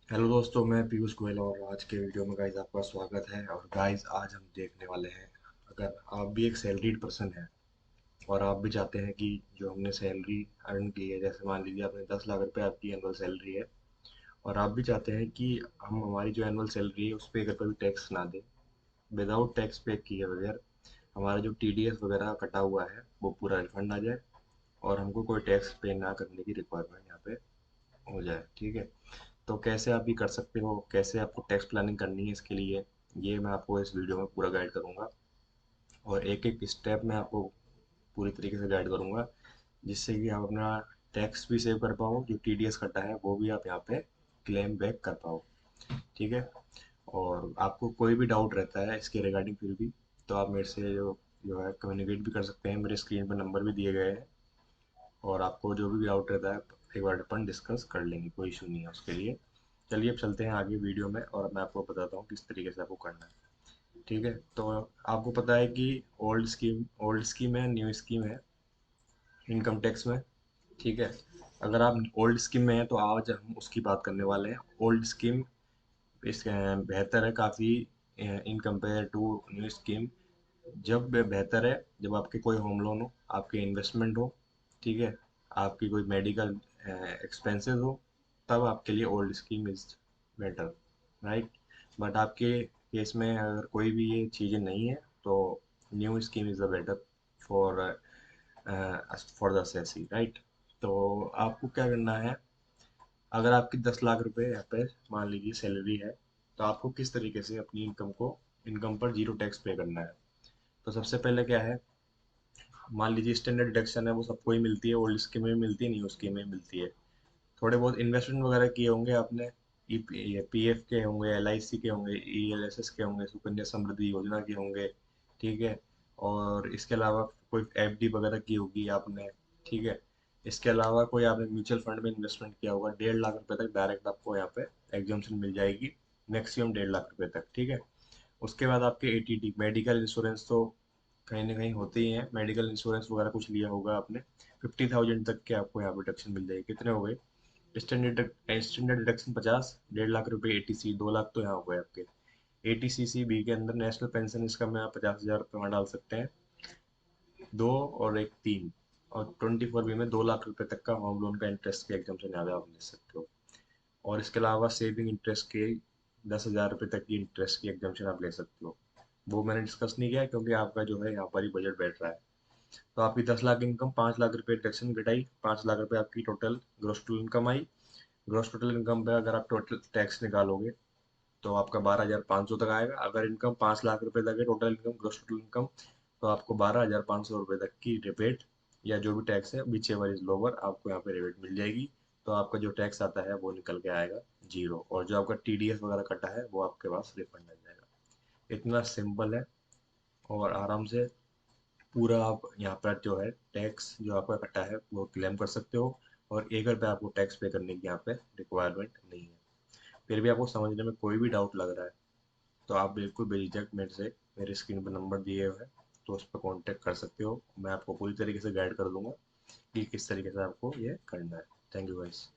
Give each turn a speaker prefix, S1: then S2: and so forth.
S1: Hello दोस्तों, मैं पीयूष गोयल और आज के वीडियो में गाइस आपका स्वागत है। और गाइस आज हम देखने वाले हैं, अगर आप भी एक सैलरीड पर्सन हैं और आप भी चाहते हैं कि जो हमने सैलरी अर्न की है, जैसे मान लीजिए आपने 10 लाख रुपए आपकी एनुअल सैलरी है और आप भी चाहते हैं कि हम हमारी जो एनुअल सैलरी है उस पर अगर कोई टैक्स ना दें, विदाउट टैक्स पे किए बगैर हमारा जो टीडीएस वगैरह कटा हुआ है वो पूरा रिफंड आ जाए और हमको कोई टैक्स पे ना करने की रिक्वायरमेंट यहाँ पे हो जाए। ठीक है, तो कैसे आप ये कर सकते हो, कैसे आपको टैक्स प्लानिंग करनी है इसके लिए, ये मैं आपको इस वीडियो में पूरा गाइड करूंगा। और एक एक स्टेप मैं आपको पूरी तरीके से गाइड करूंगा, जिससे कि आप अपना टैक्स भी सेव कर पाओ, जो टीडीएस कटा है वो भी आप यहाँ पे क्लेम बैक कर पाओ। ठीक है, और आपको कोई भी डाउट रहता है इसके रिगार्डिंग फिर भी, तो आप मेरे से जो है कम्युनिकेट भी कर सकते हैं। मेरे स्क्रीन पर नंबर भी दिए गए हैं और आपको जो भी डाउट रहता है एक बार अपन डिस्कस कर लेंगे, कोई इशू नहीं है उसके लिए। चलिए अब चलते हैं आगे वीडियो में और मैं आपको बताता हूँ किस तरीके से आपको करना है। ठीक है, तो आपको पता है कि ओल्ड स्कीम है, न्यू स्कीम है इनकम टैक्स में। ठीक है, अगर आप ओल्ड स्कीम में हैं तो आज हम उसकी बात करने वाले हैं। ओल्ड स्कीम इस बेहतर है काफ़ी in compare to new scheme. जब बेहतर है जब आपके कोई होम लोन हो, आपके इन्वेस्टमेंट हो, ठीक है, आपकी कोई मेडिकल एक्सपेंसेस हो, तब आपके लिए old scheme is better, right. But आपके केस में अगर कोई भी ये चीज़ें नहीं है तो new scheme is the better for for the assessee, right. तो आपको क्या करना है, अगर आपकी 10 लाख रुपए यहाँ पे मान लीजिए सैलरी है, तो आपको किस तरीके से अपनी इनकम पर जीरो टैक्स पे करना है। तो सबसे पहले क्या है, मान लीजिए स्टैंडर्ड डिडक्शन है वो सबको ही मिलती है, ओल्ड स्कीम में भी मिलती है, न्यू स्कीम में भी मिलती है। थोड़े बहुत इन्वेस्टमेंट वगैरह किए होंगे आपने, पीएफ के होंगे, एलआईसी के होंगे, ईएलएसएस के होंगे, सुकन्या समृद्धि योजना के होंगे। ठीक है, और इसके अलावा कोई एफडी वगैरह की होगी आपने। ठीक है, इसके अलावा कोई आपने म्यूचुअल फंड में इन्वेस्टमेंट किया होगा, 1.5 लाख रुपए तक डायरेक्ट आपको यहाँ पे एग्जाम्पशन मिल जाएगी, मैक्सिमम 1.5 लाख रुपए तक। ठीक है, उसके बाद आपके एटीटी मेडिकल इंश्योरेंस तो कहीं ना कहीं होते ही हैं, मेडिकल इंश्योरेंस वगैरह कुछ लिया होगा आपने, 50,000 तक के आपको यहाँ पे डिडक्शन मिल जाएगी। कितने हो गए, स्टैंडर्ड डिडक्शन 50, 1.5 लाख रुपए एटीसी, 2 लाख तो यहाँ हो गए आपके। एटीसीसी बी के अंदर नेशनल पेंशन इसका में आप 50,000 रुपये वहाँ डाल सकते हैं, दो और एक तीन। और 24 बी में 2 लाख रुपए तक का होम लोन का इंटरेस्ट के एग्जाम्पशन यहाँ पे आप ले सकते हो। और इसके अलावा सेविंग इंटरेस्ट के 10,000 रुपये तक की इंटरेस्ट की एग्जाम्पशन आप ले सकते हो। वो मैंने डिस्कस नहीं किया क्योंकि आपका जो है यहाँ पर ही बजट बैठ रहा है। तो आपकी 10 लाख इनकम, 5 लाख रुपए डिडक्शन घटाई, 5 लाख रुपए आपकी टोटल ग्रोस टोटल इनकम आई। ग्रोस टोटल इनकम पे अगर आप टोटल टैक्स निकालोगे तो आपका 12,500 तक आएगा। अगर इनकम 5 लाख रुपए तक है, total income gross total income, तो आपको 12,500 रुपये तक की रिबेट या जो भी टैक्स है विच एवर इज लोअर आपको यहाँ पे रिबेट मिल जाएगी। तो आपका जो टैक्स आता है वो निकल के आएगा जीरो, और जो आपका टीडीएस वगैरह कटा है वो आपके पास रिफंड आ जाएगा। इतना सिंपल है, और आराम से पूरा आप यहाँ पर जो है टैक्स जो आपका कटा है वो क्लेम कर सकते हो। और 1 रुपये आपको टैक्स पे करने की यहाँ पे रिक्वायरमेंट नहीं है। फिर भी आपको समझने में कोई भी डाउट लग रहा है तो आप बिल्कुल बेझिझक मेरे से, मेरे स्क्रीन पर नंबर दिए हुए हैं तो उस पर कांटेक्ट कर सकते हो। मैं आपको पूरी तरीके से गाइड कर दूंगा कि किस तरीके से आपको ये करना है। Thank you guys.